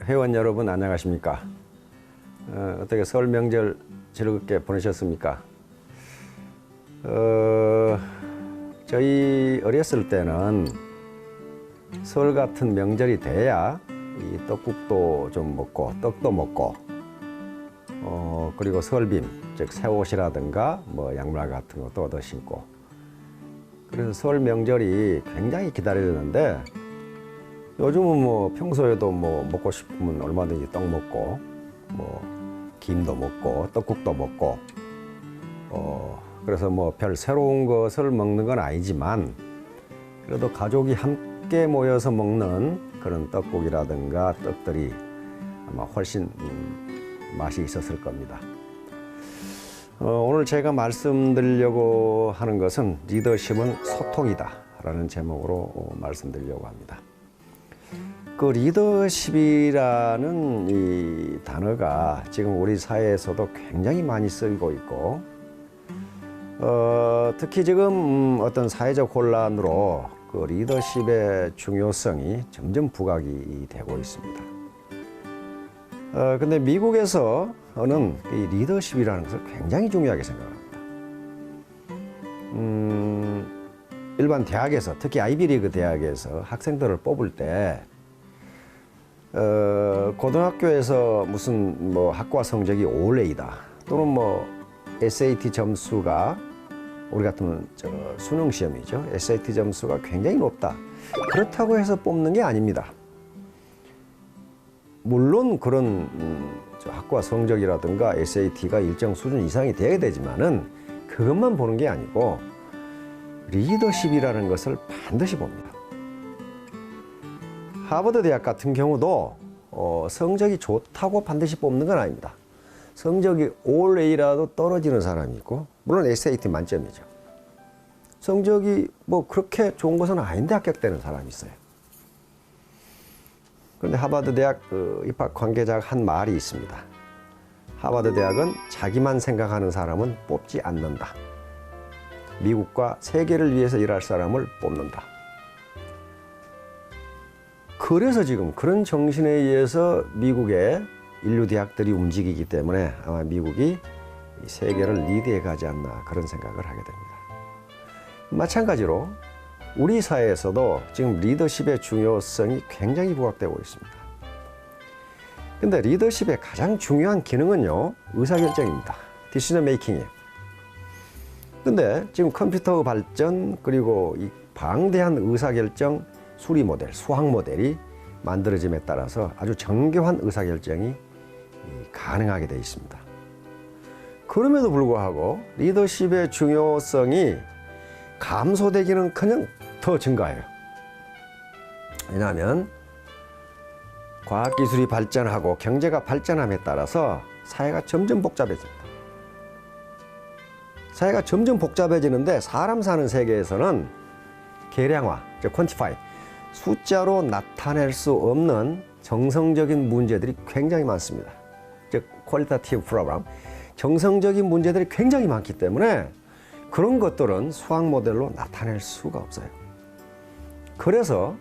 회원 여러분 안녕하십니까? 어떻게 설 명절 즐겁게 보내셨습니까? 저희 어렸을 때는 설 같은 명절이 돼야 이 떡국도 좀 먹고 떡도 먹고 그리고 설빔 즉 새옷이라든가 뭐 양말 같은 것도 얻어 신고 그래서 설 명절이 굉장히 기다려졌는데 요즘은 뭐 평소에도 뭐 먹고 싶으면 얼마든지 떡 먹고 뭐 김도 먹고 떡국도 먹고 그래서 뭐 별 새로운 것을 먹는 건 아니지만 그래도 가족이 함께 모여서 먹는 그런 떡국이라든가 떡들이 아마 훨씬 맛이 있었을 겁니다. 오늘 제가 말씀드리려고 하는 것은 리더십은 소통이다 라는 제목으로 말씀드리려고 합니다. 그 리더십이라는 이 단어가 지금 우리 사회에서도 굉장히 많이 쓰이고 있고 특히 지금 어떤 사회적 혼란으로 그 리더십의 중요성이 점점 부각이 되고 있습니다. 근데 미국에서는 이 리더십이라는 것을 굉장히 중요하게 생각합니다. 일반 대학에서 특히 아이비리그 대학에서 학생들을 뽑을 때 고등학교에서 무슨 뭐 학과 성적이 5A다 또는 뭐 SAT 점수가 우리 같으면 수능 시험이죠. SAT 점수가 굉장히 높다. 그렇다고 해서 뽑는 게 아닙니다. 물론 그런 학과 성적이라든가 SAT가 일정 수준 이상이 돼야 되지만은 그것만 보는 게 아니고 리더십이라는 것을 반드시 봅니다. 하버드 대학 같은 경우도 성적이 좋다고 반드시 뽑는 건 아닙니다. 성적이 올 A라도 떨어지는 사람이 있고 물론 SAT 만점이죠. 성적이 뭐 그렇게 좋은 것은 아닌데 합격되는 사람이 있어요. 그런데 하버드 대학 입학 관계자가 한 말이 있습니다. 하버드 대학은 자기만 생각하는 사람은 뽑지 않는다. 미국과 세계를 위해서 일할 사람을 뽑는다. 그래서 지금 그런 정신에 의해서 미국의 인류 대학들이 움직이기 때문에 아마 미국이 세계를 리드해 가지 않나 그런 생각을 하게 됩니다. 마찬가지로 우리 사회에서도 지금 리더십의 중요성이 굉장히 부각되고 있습니다. 근데 리더십의 가장 중요한 기능은요, 의사결정입니다. 디시전 메이킹이에요. 근데 지금 컴퓨터 발전 그리고 이 방대한 의사결정 수리 모델, 수학 모델이 만들어짐에 따라서 아주 정교한 의사결정이 가능하게 되어 있습니다. 그럼에도 불구하고 리더십의 중요성이 감소되기는커녕 더 증가해요. 왜냐하면 과학기술이 발전하고 경제가 발전함에 따라서 사회가 점점 복잡해집니다. 사회가 점점 복잡해지는데 사람 사는 세계에서는 계량화, 즉 퀀티파이, 숫자로 나타낼 수 없는 정성적인 문제들이 굉장히 많습니다. 즉 퀄리타티브 프로그램, 정성적인 문제들이 굉장히 많기 때문에 그런 것들은 수학 모델로 나타낼 수가 없어요. 그래서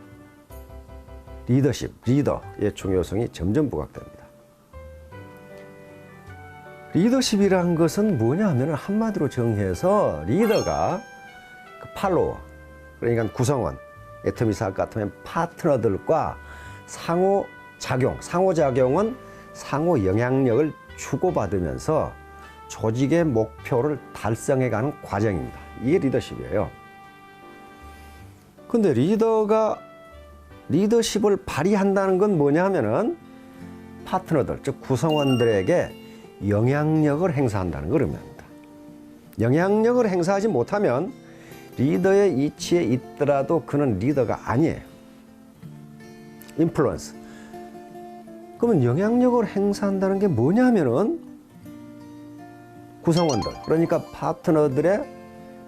리더십, 리더의 중요성이 점점 부각됩니다. 리더십이라는 것은 뭐냐 하면 한마디로 정의해서 리더가 그 팔로워, 그러니까 구성원, 애터미사학 같으면 파트너들과 상호작용은 상호 영향력을 주고받으면서 조직의 목표를 달성해가는 과정입니다. 이게 리더십이에요. 근데 리더가 리더십을 발휘한다는 건 뭐냐 하면은 파트너들, 즉 구성원들에게 영향력을 행사한다는 걸 의미합니다. 영향력을 행사하지 못하면 리더의 위치에 있더라도 그는 리더가 아니에요. 인플루언스. 그러면 영향력을 행사한다는 게 뭐냐 하면은 구성원들, 그러니까 파트너들의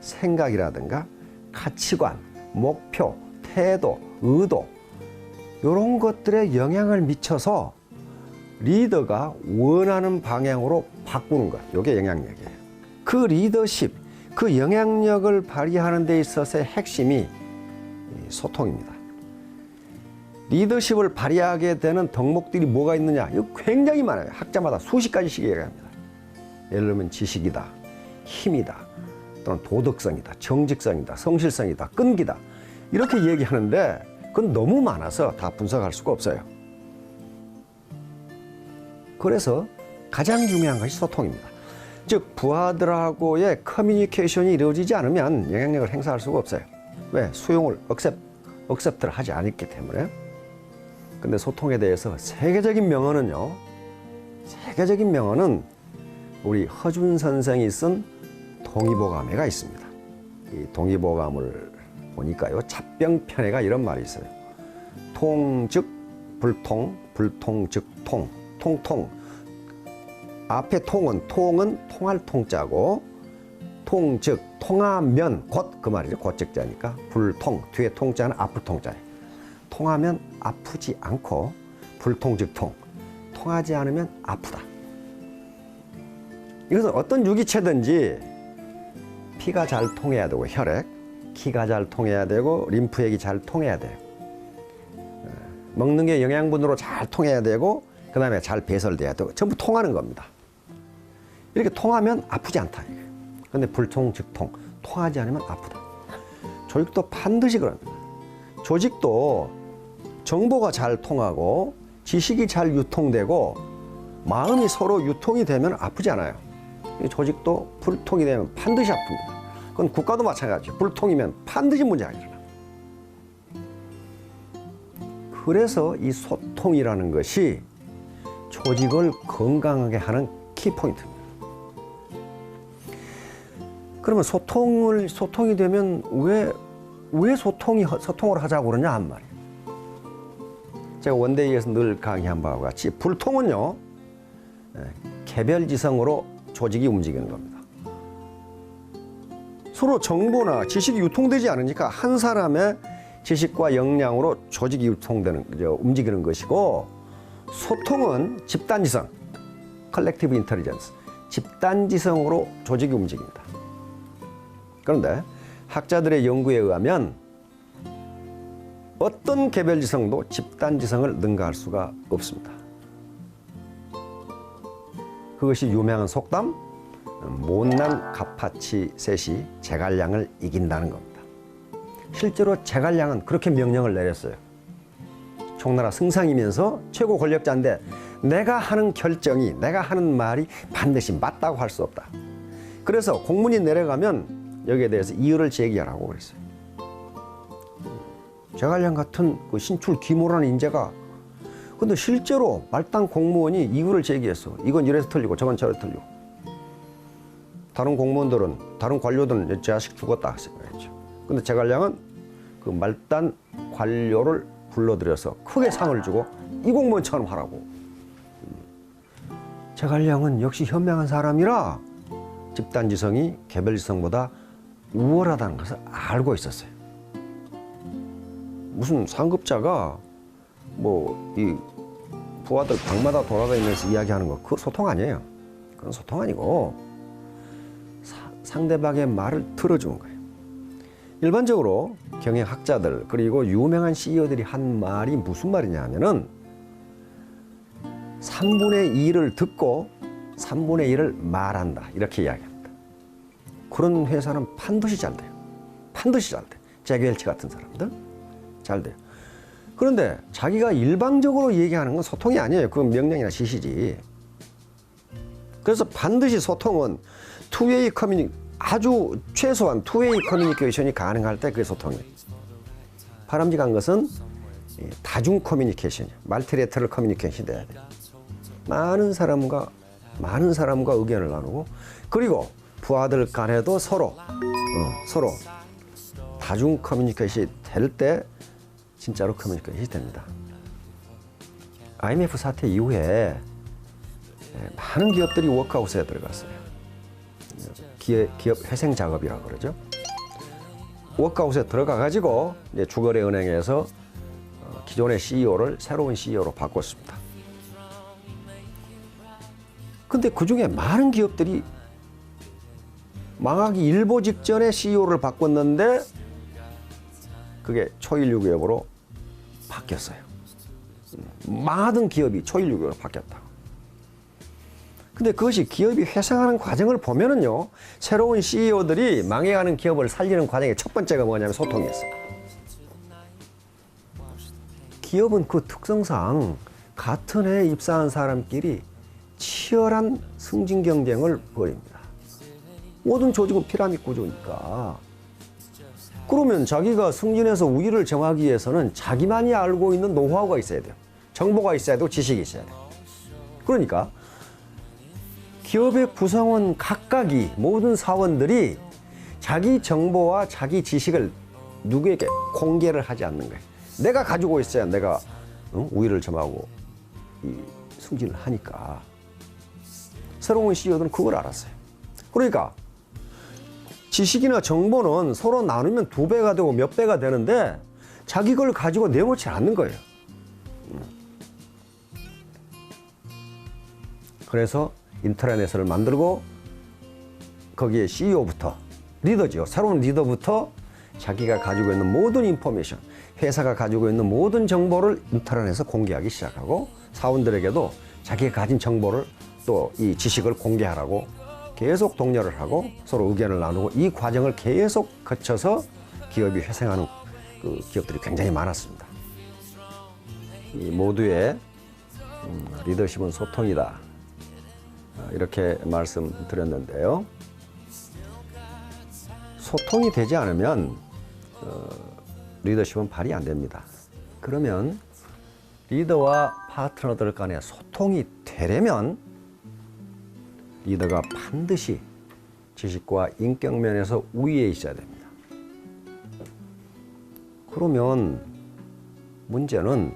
생각이라든가 가치관, 목표, 태도, 의도 이런 것들에 영향을 미쳐서 리더가 원하는 방향으로 바꾸는 것. 이게 영향력이에요. 그 리더십, 그 영향력을 발휘하는 데 있어서의 핵심이 소통입니다. 리더십을 발휘하게 되는 덕목들이 뭐가 있느냐? 이거 굉장히 많아요. 학자마다 수십 가지씩 얘기합니다. 예를 들면 지식이다, 힘이다, 또는 도덕성이다, 정직성이다, 성실성이다, 끈기다. 이렇게 얘기하는데 그건 너무 많아서 다 분석할 수가 없어요. 그래서 가장 중요한 것이 소통입니다. 즉 부하들하고의 커뮤니케이션이 이루어지지 않으면 영향력을 행사할 수가 없어요. 왜? 수용을 억셉트를 하지 않았기 때문에. 근데 소통에 대해서 세계적인 명언은 우리 허준 선생이 쓴 동의보감에가 있습니다. 이 동의보감을 보니까요, 잡병편에가 이런 말이 있어요. 통 즉 불통, 불통 즉 통, 통통. 앞에 통은 통할 통자고, 통 즉 통하면 곧 그 말이죠. 곧즉자니까. 불통, 뒤에 통자는 아플 통자예요. 통하면 아프지 않고, 불통 즉 통하지 않으면 아프다. 이것은 어떤 유기체든지 피가 잘 통해야 되고, 혈액, 기가 잘 통해야 되고, 림프액이 잘 통해야 돼요. 먹는 게 영양분으로 잘 통해야 되고, 그 다음에 잘 배설돼야 되고, 전부 통하는 겁니다. 이렇게 통하면 아프지 않다. 그런데 불통 즉 통하지 않으면 아프다. 조직도 반드시 그럽니다. 조직도 정보가 잘 통하고, 지식이 잘 유통되고, 마음이 서로 유통이 되면 아프지 않아요. 조직도 불통이 되면 반드시 아픕니다. 그건 국가도 마찬가지죠. 불통이면 반드시 문제가 일어나. 그래서 이 소통이라는 것이 조직을 건강하게 하는 키포인트입니다. 그러면 소통이 되면 왜 소통을 하자고 그러냐 한 말이에요. 제가 원데이에서 늘 강의한 바와 같이 불통은요, 개별지성으로 조직이 움직이는 겁니다. 서로 정보나 지식이 유통되지 않으니까 한 사람의 지식과 역량으로 조직이 움직이는 것이고, 소통은 집단지성, 컬렉티브 인텔리전스, 집단지성으로 조직이 움직입니다. 그런데 학자들의 연구에 의하면 어떤 개별지성도 집단지성을 능가할 수가 없습니다. 그것이 유명한 속담, 못난 갓파치 셋이 제갈량을 이긴다는 겁니다. 실제로 제갈량은 그렇게 명령을 내렸어요. 총나라 승상이면서 최고 권력자인데 내가 하는 결정이, 내가 하는 말이 반드시 맞다고 할 수 없다. 그래서 공문이 내려가면 여기에 대해서 이의를 제기하라고 그랬어요. 제갈량 같은 그 신출 기모라는 인재가, 근데 실제로 말단 공무원이 이의를 제기했어. 이건 이래서 틀리고 저건 저래서 틀리고. 다른 공무원들은, 다른 관료들은 제 자식 죽었다 생각했죠. 근데 제갈량은 그 말단 관료를 불러들여서 크게 상을 주고 이 공무원처럼 하라고. 제갈량은 역시 현명한 사람이라 집단지성이 개별지성보다 우월하다는 것을 알고 있었어요. 무슨 상급자가 이 부하들 방마다 돌아다니면서 이야기하는 거, 그거 소통 아니에요. 그건 소통 아니고 상대방의 말을 들어주는 거예요. 일반적으로 경영학자들 그리고 유명한 CEO들이 한 말이 무슨 말이냐 하면은 3분의 2를 듣고 3분의 1을 말한다, 이렇게 이야기합니다. 그런 회사는 반드시 잘 돼요. 반드시 잘 돼. 잭 웰치 같은 사람들 잘 돼요. 그런데 자기가 일방적으로 얘기하는 건 소통이 아니에요. 그건 명령이나 지시지. 그래서 반드시 소통은 투웨이 아주 최소한 투웨이 커뮤니케이션이 가능할 때 그게 소통이에요. 바람직한 것은 다중 커뮤니케이션이에요. 말티레터럴 커뮤니케이션이 돼야 돼요. 많은 사람과 의견을 나누고, 그리고 부하들 간에도 서로 다중 커뮤니케이션이 될 때 진짜로 커뮤니케이션이 됩니다. IMF 사태 이후에 많은 기업들이 워크아웃에 들어갔어요. 기업 회생 작업이라고 그러죠. 워크아웃에 들어가가지고 주거래은행에서 기존의 CEO를 새로운 CEO로 바꿨습니다. 근데 그 중에 많은 기업들이 망하기 일보 직전에 CEO를 바꿨는데 그게 초일류 기업으로 바뀌었어요. 망하던 기업이 초일류교로 바뀌었다. 근데 그것이 기업이 회생하는 과정을 보면은요, 새로운 CEO들이 망해가는 기업을 살리는 과정의 첫 번째가 뭐냐면 소통이었어요. 기업은 그 특성상 같은 해에 입사한 사람끼리 치열한 승진 경쟁을 벌입니다. 모든 조직은 피라미드 구조니까. 그러면 자기가 승진해서 우위를 점하기 위해서는 자기만이 알고 있는 노하우가 있어야 돼요. 정보가 있어야 되고 지식이 있어야 돼요. 그러니까 기업의 구성원 각각이, 모든 사원들이 자기 정보와 자기 지식을 누구에게 공개를 하지 않는 거예요. 내가 가지고 있어야 내가 우위를 점하고 승진을 하니까. 새로운 CEO들은 그걸 알았어요. 그러니까 지식이나 정보는 서로 나누면 2배가 되고 몇 배가 되는데 자기 걸 가지고 내놓지 않는 거예요. 그래서 인트라넷을 만들고 거기에 CEO부터, 리더죠. 새로운 리더부터 자기가 가지고 있는 모든 인포메이션, 회사가 가지고 있는 모든 정보를 인트라넷에서 공개하기 시작하고, 사원들에게도 자기가 가진 정보를 또 이 지식을 공개하라고 계속 독려를 하고 서로 의견을 나누고, 이 과정을 계속 거쳐서 기업이 회생하는 그 기업들이 굉장히 많았습니다. 이 모두의 리더십은 소통이다, 이렇게 말씀드렸는데요. 소통이 되지 않으면 리더십은 발휘 안 됩니다. 그러면 리더와 파트너들 간의 소통이 되려면 리더가 반드시 지식과 인격 면에서 우위에 있어야 됩니다. 그러면 문제는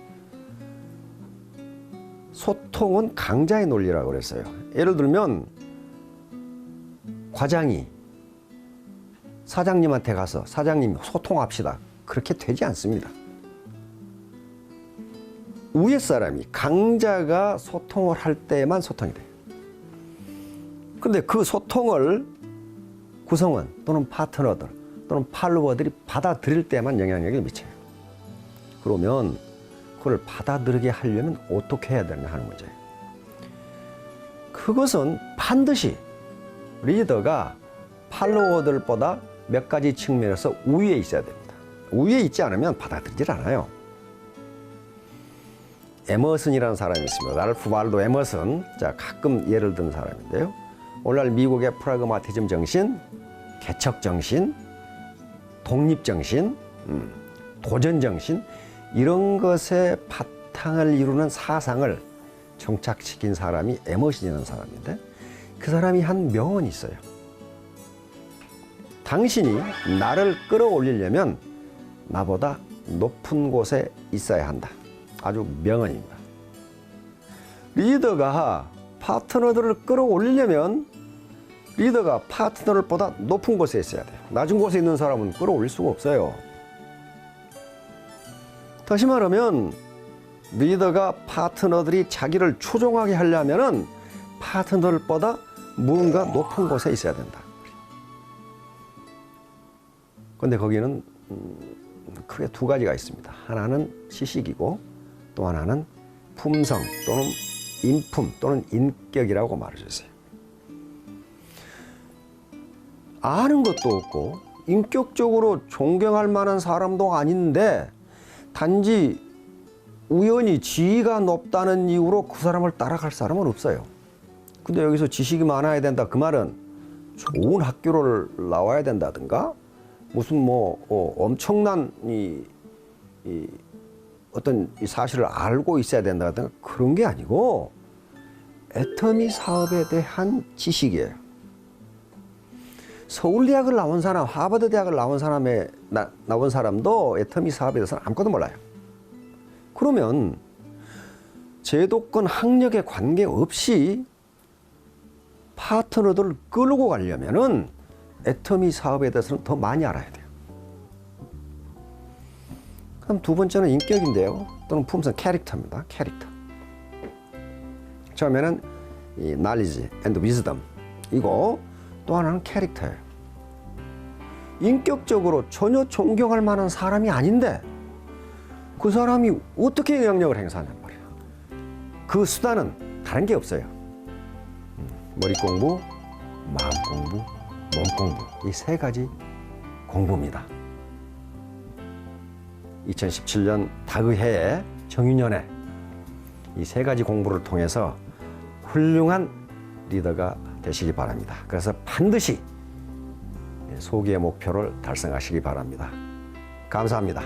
소통은 강자의 논리라고 그랬어요. 예를 들면 과장이 사장님한테 가서 사장님 소통합시다, 그렇게 되지 않습니다. 위에 사람이, 강자가 소통을 할 때만 소통이 돼요. 그런데 그 소통을 구성원 또는 파트너들 또는 팔로워들이 받아들일 때만 영향력을 미쳐요. 그러면 그걸 받아들이게 하려면 어떻게 해야 되냐 하는 문제예요. 그것은 반드시 리더가 팔로워들보다 몇 가지 측면에서 우위에 있어야 됩니다. 우위에 있지 않으면 받아들이질 않아요. 에머슨이라는 사람이 있습니다. 랄프 발도 에머슨. 자, 가끔 예를 드는 사람인데요. 오늘날 미국의 프라그마티즘 정신, 개척 정신, 독립 정신, 도전 정신, 이런 것의 바탕을 이루는 사상을 정착시킨 사람이 에머슨이라는 사람인데, 그 사람이 한 명언이 있어요. 당신이 나를 끌어올리려면 나보다 높은 곳에 있어야 한다. 아주 명언입니다. 리더가 파트너들을 끌어올리려면 리더가 파트너들보다 높은 곳에 있어야 돼요. 낮은 곳에 있는 사람은 끌어올릴 수가 없어요. 다시 말하면 리더가 파트너들이 자기를 추종하게 하려면 파트너들보다 무언가 높은 곳에 있어야 된다. 그런데 거기는 크게 2가지가 있습니다. 하나는 지식이고 또 하나는 품성 또는 인품 또는 인격이라고 말해줬어요. 아는 것도 없고 인격적으로 존경할 만한 사람도 아닌데 단지 우연히 지위가 높다는 이유로 그 사람을 따라갈 사람은 없어요. 근데 여기서 지식이 많아야 된다, 그 말은 좋은 학교를 나와야 된다든가 무슨 엄청난 어떤 이 사실을 알고 있어야 된다든가 그런 게 아니고 애터미 사업에 대한 지식이에요. 서울대학을 나온 사람, 하버드 대학을 나온 나온 사람도 애터미 사업에 대해서는 아무것도 몰라요. 그러면 제도권 학력에 관계없이 파트너들을 끌고 가려면은 애터미 사업에 대해서는 더 많이 알아야 돼요. 그럼 2번째는 인격인데요. 또는 품성, 캐릭터입니다. 캐릭터. 처음에는 이 knowledge and wisdom 이거, 또 하나는 캐릭터예요. 인격적으로 전혀 존경할 만한 사람이 아닌데 그 사람이 어떻게 영향력을 행사하냔 말이에요. 그 수단은 다른 게 없어요. 머리 공부, 마음 공부, 몸 공부, 이 세 가지 공부입니다. 2017년 닭의 해에 정유년에 이 세 가지 공부를 통해서 훌륭한 리더가 되시기 바랍니다. 그래서 반드시 소기의 목표를 달성하시기 바랍니다. 감사합니다.